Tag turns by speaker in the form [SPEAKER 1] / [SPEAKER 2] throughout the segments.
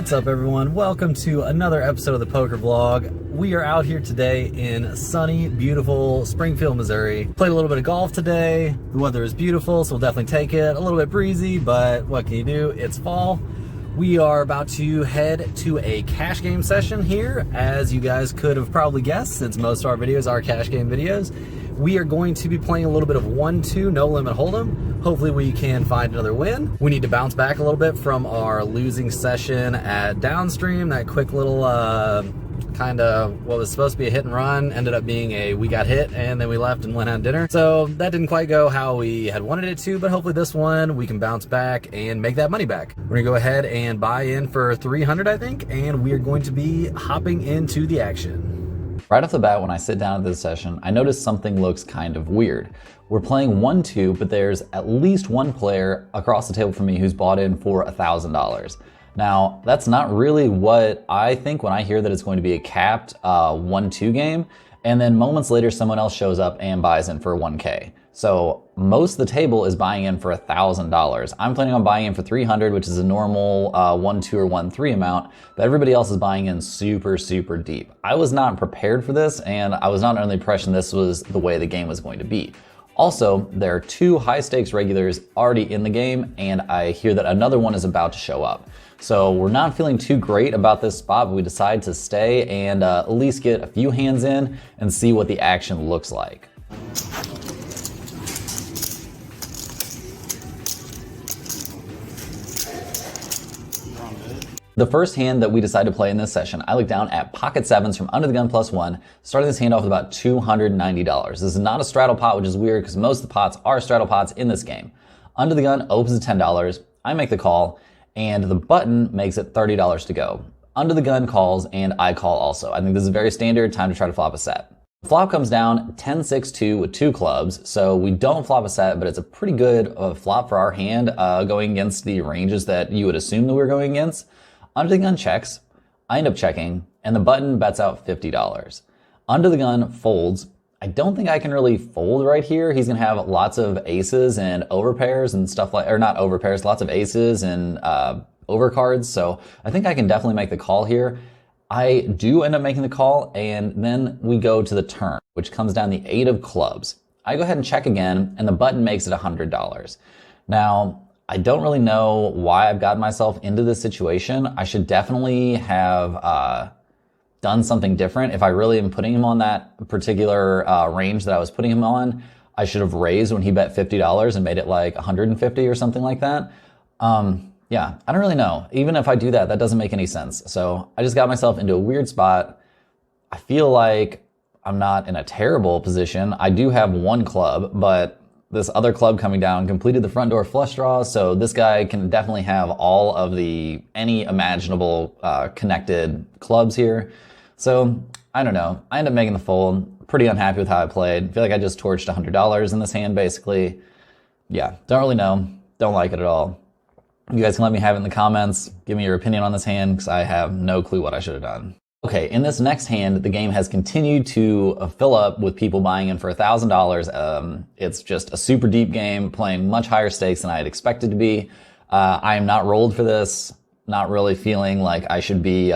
[SPEAKER 1] What's up, everyone? Welcome to another episode of the Poker Vlog. We are out here today in sunny, beautiful Springfield, Missouri. Played a little bit of golf today. The weather is beautiful, so we'll definitely take it. A little bit breezy, but what can you do? It's fall. We are about to head to a cash game session here, as you guys could have probably guessed, since most of our videos are cash game videos. We are going to be playing a little bit of 1-2 no limit hold'em. Hopefully we can find another win. We need to bounce back a little bit from our losing session at Downstream. That quick little kind of what was supposed to be a hit and run ended up being a we got hit and then we left and went out to dinner. So that didn't quite go how we had wanted it to, but hopefully this one we can bounce back and make that money back. We're gonna go ahead and buy in for 300, I think, and we are going to be hopping into the action.
[SPEAKER 2] Right off the bat, when I sit down at this session, I notice something looks kind of weird. We're playing 1-2, but there's at least one player across the table from me who's bought in for $1,000. Now, that's not really what I think when I hear that it's going to be a capped 1-2 game, and then moments later someone else shows up and buys in for 1K. So most of the table is buying in for $1,000. I'm planning on buying in for 300, which is a normal 1-2 or 1-3 amount, but everybody else is buying in super, super deep. I was not prepared for this, and I was not under the impression this was the way the game was going to be. Also, there are two high stakes regulars already in the game, and I hear that another one is about to show up. So we're not feeling too great about this spot, but we decide to stay and at least get a few hands in and see what the action looks like. The first hand that we decide to play in this session, I look down at pocket sevens from under the gun +1, starting this hand off with about $290. This is not a straddle pot, which is weird because most of the pots are straddle pots in this game. Under the gun opens at $10, I make the call, and the button makes it $30 to go. Under the gun calls, and I call also. I think this is very standard, time to try to flop a set. The flop comes down 10-6-2 with two clubs, so we don't flop a set, but it's a pretty good flop for our hand going against the ranges that you would assume that we're going against. Under the gun checks, I end up checking, and the button bets out $50. Under the gun folds. I don't think I can really fold right here. He's gonna have lots of aces and overpairs and stuff like, or not overpairs, lots of aces and overcards, so I think I can definitely make the call here. I do end up making the call, and then we go to the turn, which comes down the 8 of clubs. I go ahead and check again, and the button makes it $100. Now, I don't really know why I've gotten myself into this situation. I should definitely have done something different. If I really am putting him on that particular range that I was putting him on, I should have raised when he bet $50 and made it like 150 or something like that. Yeah, I don't really know. Even if I do that, that doesn't make any sense. So I just got myself into a weird spot. I feel like I'm not in a terrible position. I do have one club, but this other club coming down completed the front door flush draw, so this guy can definitely have all of any imaginable connected clubs here. So I don't know. I end up making the fold. Pretty unhappy with how I played. Feel like I just torched $100 in this hand, basically. Yeah, don't really know. Don't like it at all. You guys can let me have it in the comments. Give me your opinion on this hand, because I have no clue what I should have done. Okay, in this next hand, the game has continued to fill up with people buying in for $1,000. It's just a super deep game, playing much higher stakes than I had expected to be. I am not rolled for this, not really feeling like I should be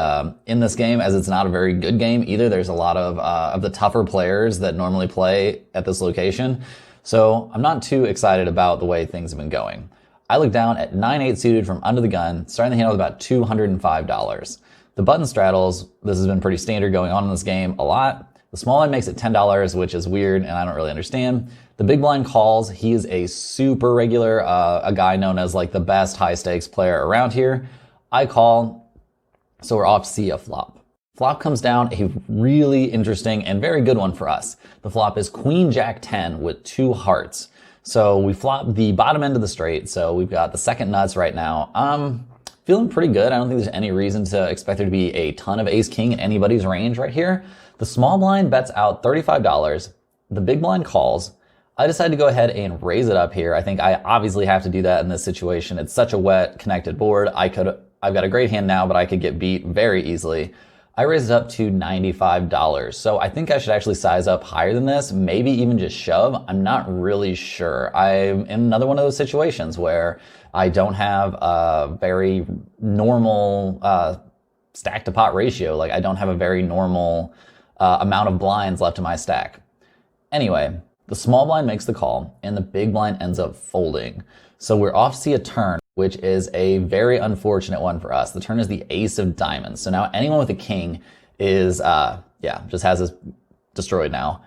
[SPEAKER 2] in this game, as it's not a very good game either. There's a lot of the tougher players that normally play at this location. So I'm not too excited about the way things have been going. I look down at 9-8 suited from under the gun, starting the hand with about $205. The button straddles, this has been pretty standard going on in this game a lot. The small line makes it $10, which is weird and I don't really understand. The big blind calls. He is a super regular, a guy known as like the best high stakes player around here. I call, so we're off to see a flop. Flop comes down, a really interesting and very good one for us. The flop is Queen Jack 10 with 2 hearts. So we flop the bottom end of the straight, so we've got the second nuts right now. Feeling pretty good. I don't think there's any reason to expect there to be a ton of ace king in anybody's range right here. The small blind bets out $35. The big blind calls. I decided to go ahead and raise it up here. I think I obviously have to do that in this situation. It's such a wet connected board. I've got a great hand now, but I could get beat very easily. I raised it up to $95. So I think I should actually size up higher than this, maybe even just shove. I'm not really sure. I'm in another one of those situations where I don't have a very normal stack to pot ratio. Like I don't have a very normal amount of blinds left in my stack. Anyway, the small blind makes the call and the big blind ends up folding. So we're off to see a turn, which is a very unfortunate one for us. The turn is the ace of diamonds. So now anyone with a king is, just has this destroyed now.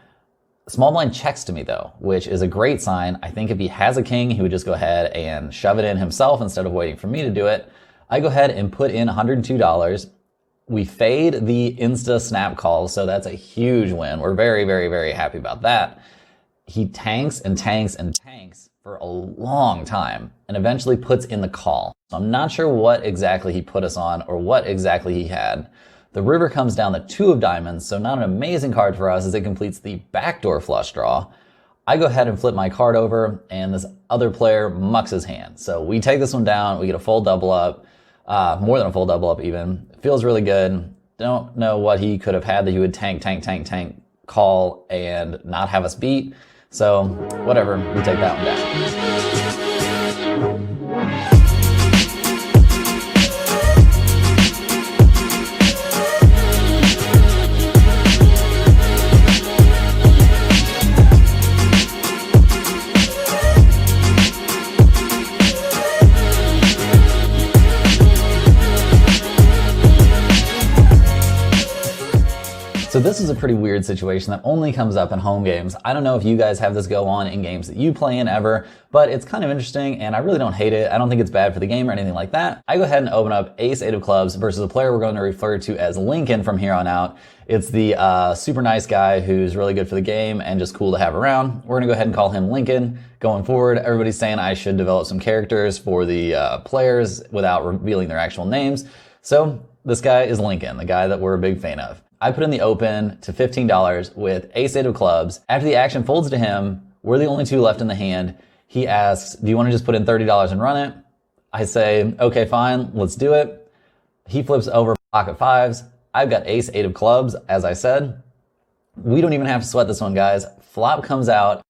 [SPEAKER 2] Small blind checks to me though, which is a great sign. I think if he has a king, he would just go ahead and shove it in himself instead of waiting for me to do it. I go ahead and put in $102. We fade the insta snap call, so that's a huge win. We're very, very, very happy about that. He tanks and tanks and tanks for a long time and eventually puts in the call. So I'm not sure what exactly he put us on or what exactly he had. The river comes down the two of diamonds, so not an amazing card for us as it completes the backdoor flush draw. I go ahead and flip my card over and this other player mucks his hand. So we take this one down, we get a full double up, more than a full double up even. It feels really good. Don't know what he could have had that he would tank, call and not have us beat. So whatever, we take that one down. So this is a pretty weird situation that only comes up in home games. I don't know if you guys have this go on in games that you play in ever, but it's kind of interesting and I really don't hate it. I don't think it's bad for the game or anything like that. I go ahead and open up ace eight of clubs versus a player we're going to refer to as Lincoln from here on out. It's the super nice guy who's really good for the game and just cool to have around. We're gonna go ahead and call him Lincoln. Going forward, everybody's saying I should develop some characters for the players without revealing their actual names. So this guy is Lincoln, the guy that we're a big fan of. I put in the open to $15 with ace eight of clubs. After the action folds to him, we're the only two left in the hand. He asks, do you want to just put in $30 and run it? I say, okay, fine, let's do it. He flips over pocket fives. I've got ace eight of clubs, as I said. We don't even have to sweat this one, guys. Flop comes out,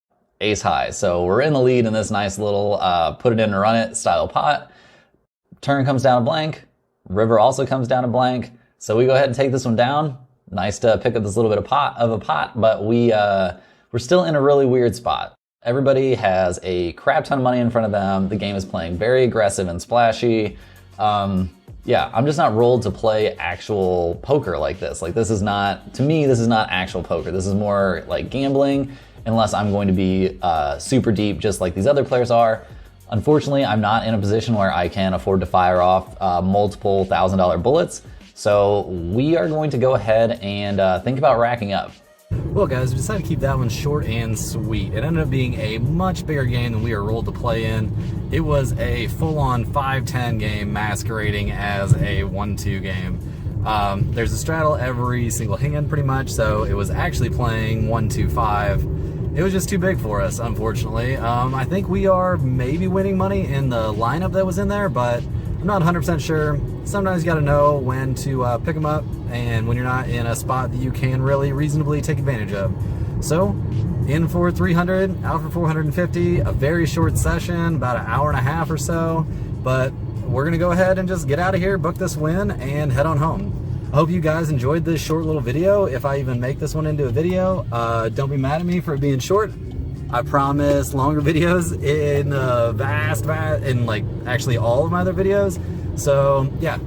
[SPEAKER 2] ace high. So we're in the lead in this nice little put it in and run it style pot. Turn comes down a blank. River also comes down a blank. So we go ahead and take this one down. Nice to pick up this little bit of a pot, but we're still in a really weird spot. Everybody has a crap ton of money in front of them. The game is playing very aggressive and splashy. Yeah, I'm just not rolled to play actual poker like this. Like this is not, to me, this is not actual poker. This is more like gambling, unless I'm going to be super deep just like these other players are. Unfortunately, I'm not in a position where I can afford to fire off multiple $1,000 bullets. So we are going to go ahead and think about racking up.
[SPEAKER 1] Well guys, we decided to keep that one short and sweet. It ended up being a much bigger game than we were rolled to play in. It was a full-on 5-10 game masquerading as a 1-2 game. There's a straddle every single hand pretty much, so it was actually playing 1-2-5. It was just too big for us, unfortunately. I think we are maybe winning money in the lineup that was in there, but I'm not 100% sure. Sometimes you gotta know when to pick them up and when you're not in a spot that you can really reasonably take advantage of. So, in for 300, out for 450, a very short session, about an hour and a half or so, but we're gonna go ahead and just get out of here, book this win, and head on home. I hope you guys enjoyed this short little video. If I even make this one into a video, don't be mad at me for it being short. I promise longer videos in in like actually all of my other videos. So yeah,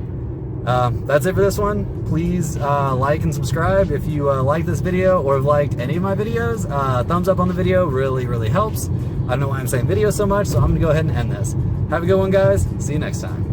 [SPEAKER 1] that's it for this one. Please like and subscribe if you like this video or have liked any of my videos. Thumbs up on the video really helps. I don't know why I'm saying video so much, so I'm gonna go ahead and end this. Have a good one, guys. See you next time.